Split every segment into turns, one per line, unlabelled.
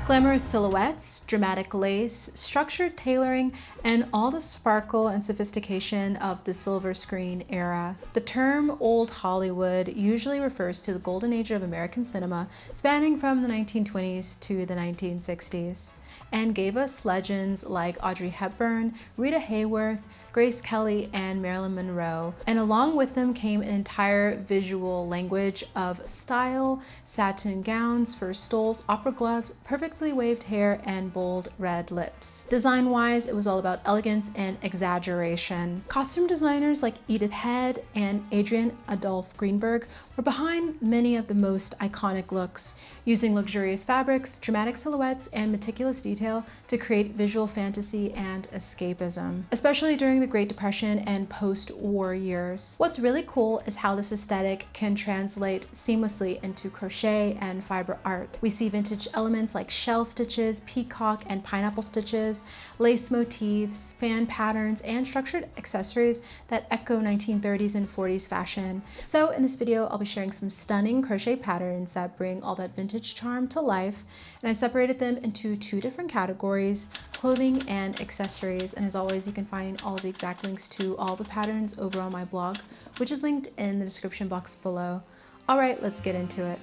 Glamorous silhouettes, dramatic lace, structured tailoring, and all the sparkle and sophistication of the silver screen era. The term Old Hollywood usually refers to the golden age of American cinema, spanning from the 1920s to the 1960s, and gave us legends like Audrey Hepburn, Rita Hayworth, Grace Kelly, and Marilyn Monroe. And along with them came an entire visual language of style, satin gowns, fur stoles, opera gloves, perfectly waved hair, and bold red lips. Design-wise, it was all about elegance and exaggeration. Costume designers like Edith Head and Adrienne Adolphe Greenberg were behind many of the most iconic looks, using luxurious fabrics, dramatic silhouettes, and meticulous detail to create visual fantasy and escapism, especially during the Great Depression and post-war years. What's really cool is how this aesthetic can translate seamlessly into crochet and fiber art. We see vintage elements like shell stitches, peacock and pineapple stitches, lace motifs, fan patterns, and structured accessories that echo 1930s and 40s fashion. So in this video, I'll be sharing some stunning crochet patterns that bring all that vintage charm to life, and I've separated them into two different categories: clothing and accessories. And as always, you can find all of the exact links to all the patterns over on my blog, which is linked in the description box below. All right, let's get into it.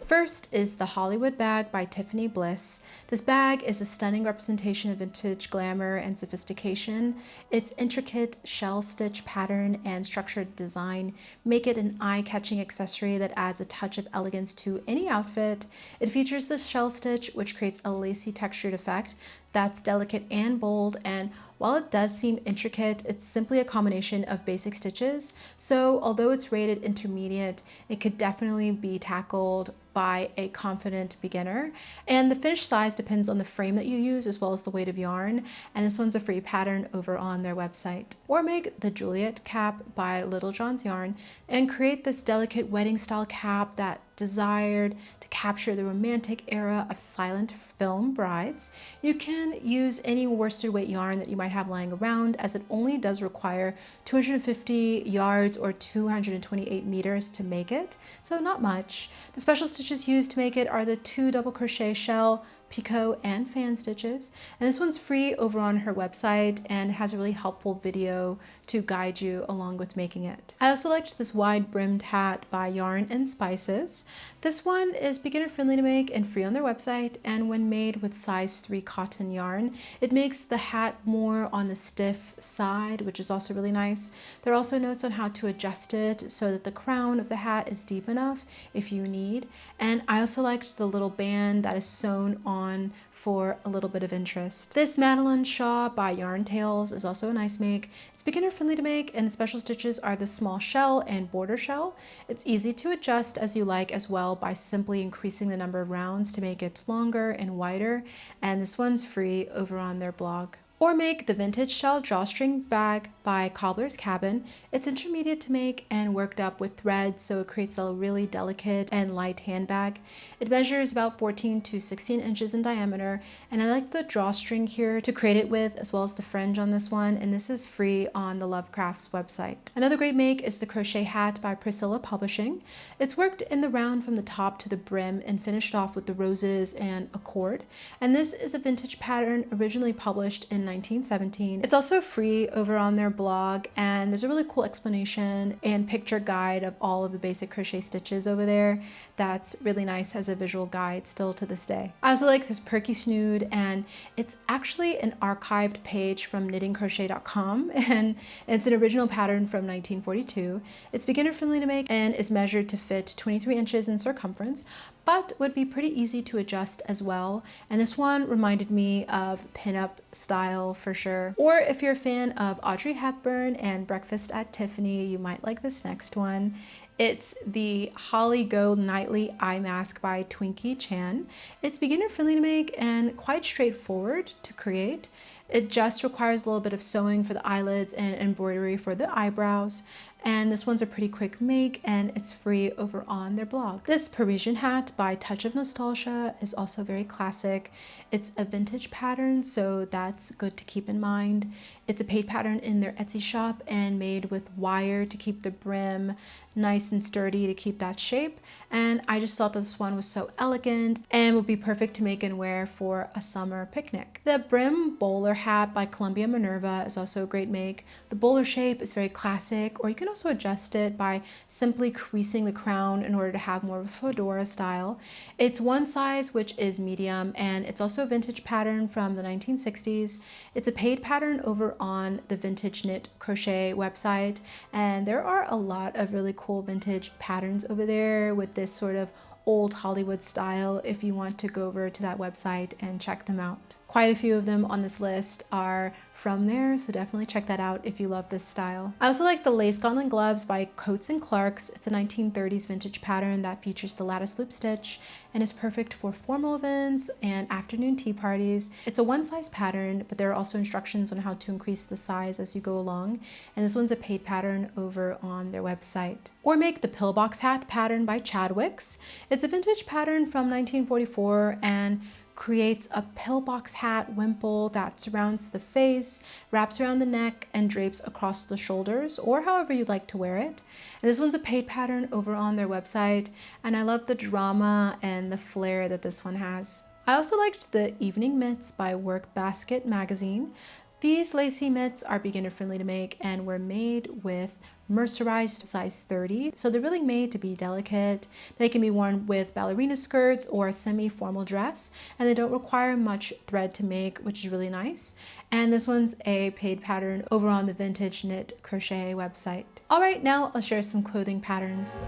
First is the Hollywood bag by Tiffany Bliss. This bag is a stunning representation of vintage glamour and sophistication. Its intricate shell stitch pattern and structured design make it an eye-catching accessory that adds a touch of elegance to any outfit. It features the shell stitch, which creates a lacy textured effect that's delicate and bold, and while it does seem intricate, it's simply a combination of basic stitches. So although it's rated intermediate, it could definitely be tackled by a confident beginner. And the finished size depends on the frame that you use as well as the weight of yarn, and this one's a free pattern over on their website. Or make the Juliet cap by Little John's Yarn and create this delicate wedding style cap that desired to capture the romantic era of silent film brides. You can use any worsted weight yarn that you might have lying around, as it only does require 250 yards or 228 meters to make it, so not much. The special stitches used to make it are the 2 double crochet shell, picot, and fan stitches, and this one's free over on her website and has a really helpful video to guide you along with making it. I also liked this wide brimmed hat by Yarn and Spices. This one is beginner friendly to make and free on their website, and when made with size 3 cotton yarn, it makes the hat more on the stiff side, which is also really nice. There are also notes on how to adjust it so that the crown of the hat is deep enough if you need, and I also liked the little band that is sewn on for a little bit of interest. This Madeline shawl by Yarn Tales is also a nice make. It's beginner friendly to make, and the special stitches are the small shell and border shell. It's easy to adjust as you like as well by simply increasing the number of rounds to make it longer and wider, and this one's free over on their blog. Or make the vintage shell drawstring bag by Cobbler's Cabin. It's intermediate to make and worked up with thread, so it creates a really delicate and light handbag. It measures about 14 to 16 inches in diameter, and I like the drawstring here to create it with, as well as the fringe on this one, and this is free on the Lovecrafts website. Another great make is the crochet hat by Priscilla Publishing. It's worked in the round from the top to the brim and finished off with the roses and a cord, and this is a vintage pattern originally published in 1917. It's also free over on their blog, and there's a really cool explanation and picture guide of all of the basic crochet stitches over there that's really nice as a visual guide still to this day. I also like this perky snood, and it's actually an archived page from knittingcrochet.com, and it's an original pattern from 1942. It's beginner friendly to make and is measured to fit 23 inches in circumference, but would be pretty easy to adjust as well. And this one reminded me of pinup style for sure. Or if you're a fan of Audrey Hepburn and Breakfast at Tiffany, you might like this next one. It's the Holly Go Nightly Eye Mask by Twinkie Chan. It's beginner friendly to make and quite straightforward to create. It just requires a little bit of sewing for the eyelids and embroidery for the eyebrows. And this one's a pretty quick make, and it's free over on their blog. This Parisian hat by Touch of Nostalgia is also very classic. It's a vintage pattern, so that's good to keep in mind. It's a paid pattern in their Etsy shop and made with wire to keep the brim nice and sturdy to keep that shape. And I just thought this one was so elegant and would be perfect to make and wear for a summer picnic. The brim bowler hat by Columbia Minerva is also a great make. The bowler shape is very classic, or you can also adjust it by simply creasing the crown in order to have more of a fedora style. It's one size, which is medium, and it's also a vintage pattern from the 1960s. It's a paid pattern over on the Vintage Knit Crochet website, and there are a lot of really cool vintage patterns over there with this sort of old Hollywood style if you want to go over to that website and check them out. Quite a few of them on this list are from there, so definitely check that out if you love this style. I also like the Lace Gauntlet Gloves by Coats & Clarks. It's a 1930s vintage pattern that features the lattice loop stitch and is perfect for formal events and afternoon tea parties. It's a one size pattern, but there are also instructions on how to increase the size as you go along, and this one's a paid pattern over on their website. Or make the Pillbox Hat pattern by Chadwicks. It's a vintage pattern from 1944 and creates a pillbox hat wimple that surrounds the face, wraps around the neck, and drapes across the shoulders, or however you'd like to wear it. And this one's a paid pattern over on their website, and I love the drama and the flair that this one has. I also liked the Evening Mitts by Work Basket Magazine. These lacy mitts are beginner friendly to make and were made with mercerized size 30, so they're really made to be delicate. They can be worn with ballerina skirts or a semi-formal dress, and they don't require much thread to make, which is really nice. And this one's a paid pattern over on the Vintage Knit Crochet website. All right, now I'll share some clothing patterns.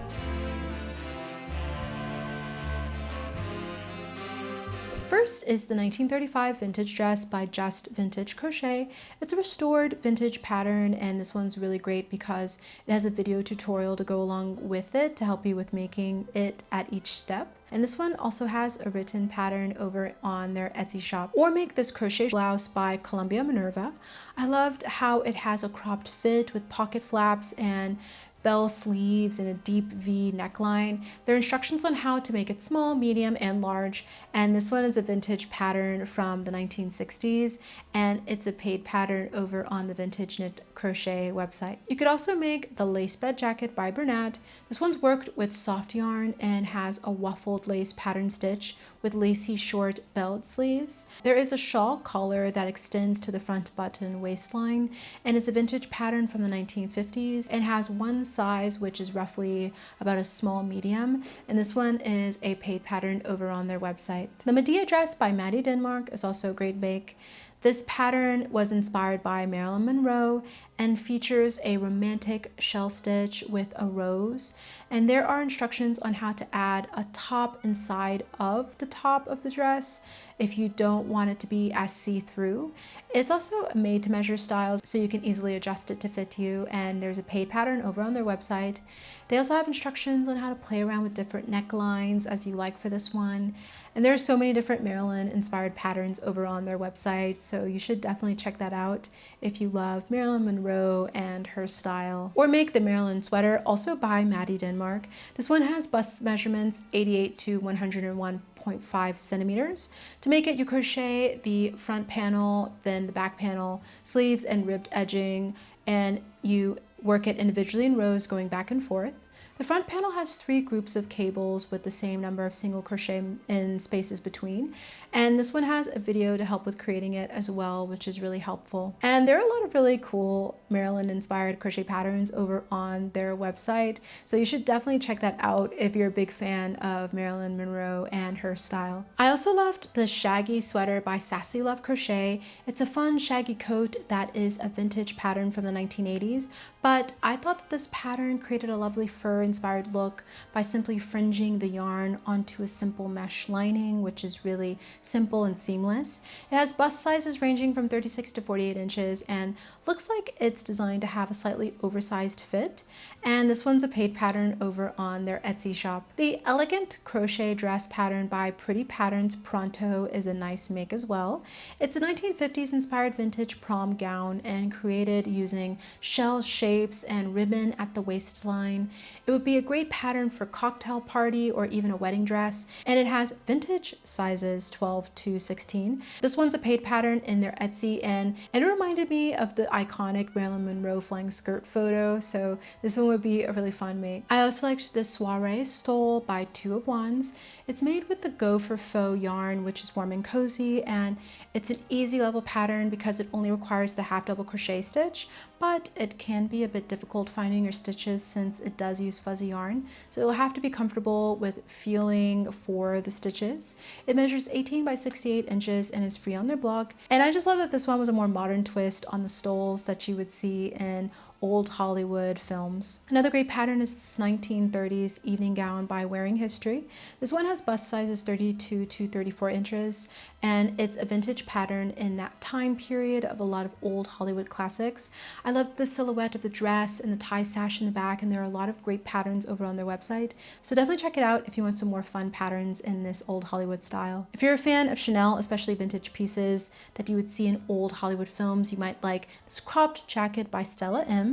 First is the 1935 vintage dress by Just Vintage Crochet. It's a restored vintage pattern, and this one's really great because it has a video tutorial to go along with it to help you with making it at each step. And this one also has a written pattern over on their Etsy shop. Or make this crochet blouse by Columbia Minerva. I loved how it has a cropped fit with pocket flaps and bell sleeves and a deep V neckline. There are instructions on how to make it small, medium, and large, and this one is a vintage pattern from the 1960s, and it's a paid pattern over on the Vintage Knit Crochet website. You could also make the Lace Bed Jacket by Bernat. This one's worked with soft yarn and has a waffled lace pattern stitch with lacy short belled sleeves. There is a shawl collar that extends to the front button waistline, and it's a vintage pattern from the 1950s and has one size, which is roughly about a small medium, and this one is a paid pattern over on their website. The Medea dress by Maddie Denmark is also a great make. This pattern was inspired by Marilyn Monroe and features a romantic shell stitch with a rose, and there are instructions on how to add a top inside of the top of the dress if you don't want it to be as see-through. It's also made to measure styles, so you can easily adjust it to fit you, and there's a paid pattern over on their website. They also have instructions on how to play around with different necklines as you like for this one. And there are so many different Marilyn inspired patterns over on their website, so you should definitely check that out if you love Marilyn Monroe and her style. Or make the Marilyn sweater, also by Maddie Denmark. This one has bust measurements 88 to 101.5 centimeters. To make it, you crochet the front panel, then the back panel, sleeves, and ribbed edging, and you work it individually in rows going back and forth. The front panel has 3 groups of cables with the same number of single crochet in spaces between, and this one has a video to help with creating it as well, which is really helpful. And there are a lot of really cool Marilyn inspired crochet patterns over on their website, so you should definitely check that out if you're a big fan of Marilyn Monroe and her style. I also loved the Shaggy sweater by Sassy Love Crochet. It's a fun shaggy coat that is a vintage pattern from the 1980s, but I thought that this pattern created a lovely fur inspired look by simply fringing the yarn onto a simple mesh lining, which is really simple and seamless. It has bust sizes ranging from 36 to 48 inches and looks like it's designed to have a slightly oversized fit. And this one's a paid pattern over on their Etsy shop. The elegant crochet dress pattern by Pretty Patterns Pronto is a nice make as well. It's a 1950s inspired vintage prom gown and created using shell shapes and ribbon at the waistline. It would be a great pattern for cocktail party or even a wedding dress, and it has vintage sizes 12 to 16. This one's a paid pattern in their Etsy, and it reminded me of the iconic Marilyn Monroe flying skirt photo, so this one would be a really fun make. I also liked this Soiree Stole by 2 of Wands. It's made with the Go for Faux yarn, which is warm and cozy, and it's an easy level pattern because it only requires the half double crochet stitch, but it can be a bit difficult finding your stitches since it does use fuzzy yarn, so you'll have to be comfortable with feeling for the stitches. It measures 18 by 68 inches and is free on their blog, and I just love that this one was a more modern twist on the stoles that you would see in old Hollywood films. Another great pattern is this 1930s evening gown by Wearing History. This one has bust sizes 32 to 34 inches, and it's a vintage pattern in that time period of a lot of old Hollywood classics. I loved the silhouette of the dress and the tie sash in the back, and there are a lot of great patterns over on their website, so definitely check it out if you want some more fun patterns in this old Hollywood style. If you're a fan of Chanel, especially vintage pieces that you would see in old Hollywood films, you might like this cropped jacket by Stella M.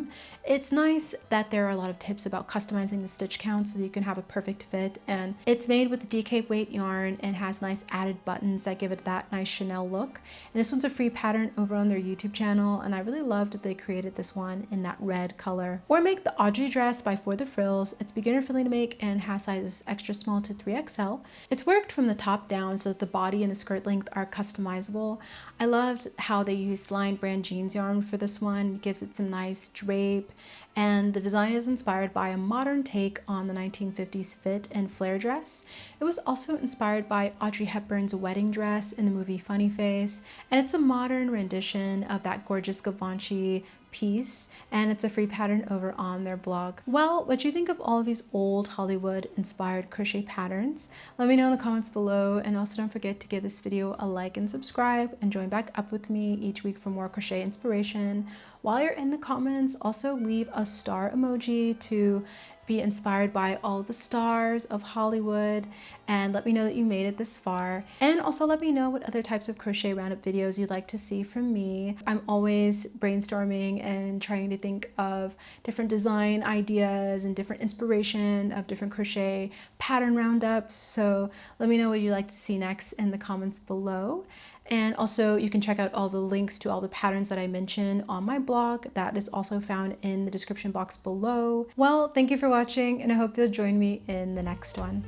It's nice that there are a lot of tips about customizing the stitch count so that you can have a perfect fit, and it's made with the DK weight yarn and has nice added buttons that give it that nice Chanel look. And this one's a free pattern over on their YouTube channel, and I really loved that they created this one in that red color. Or make the Audrey dress by For the Frills. It's beginner friendly to make and has sizes extra small to 3XL. It's worked from the top down so that the body and the skirt length are customizable. I loved how they used Lion brand jeans yarn for this one. It gives it some nice drape, and the design is inspired by a modern take on the 1950s fit and flare dress. It was also inspired by Audrey Hepburn's wedding dress in the movie Funny Face, and it's a modern rendition of that gorgeous Givenchy piece, and it's a free pattern over on their blog. Well, what do you think of all of these old Hollywood inspired crochet patterns? Let me know in the comments below, and also don't forget to give this video a like and subscribe, and join back up with me each week for more crochet inspiration. While you're in the comments, also leave a star emoji to be inspired by all the stars of Hollywood, and let me know that you made it this far. And also let me know what other types of crochet roundup videos you'd like to see from me. I'm always brainstorming and trying to think of different design ideas and different inspiration of different crochet pattern roundups, so let me know what you'd like to see next in the comments below. And also you can check out all the links to all the patterns that I mentioned on my blog. That is also found in the description box below. Well, thank you for watching, and I hope you'll join me in the next one.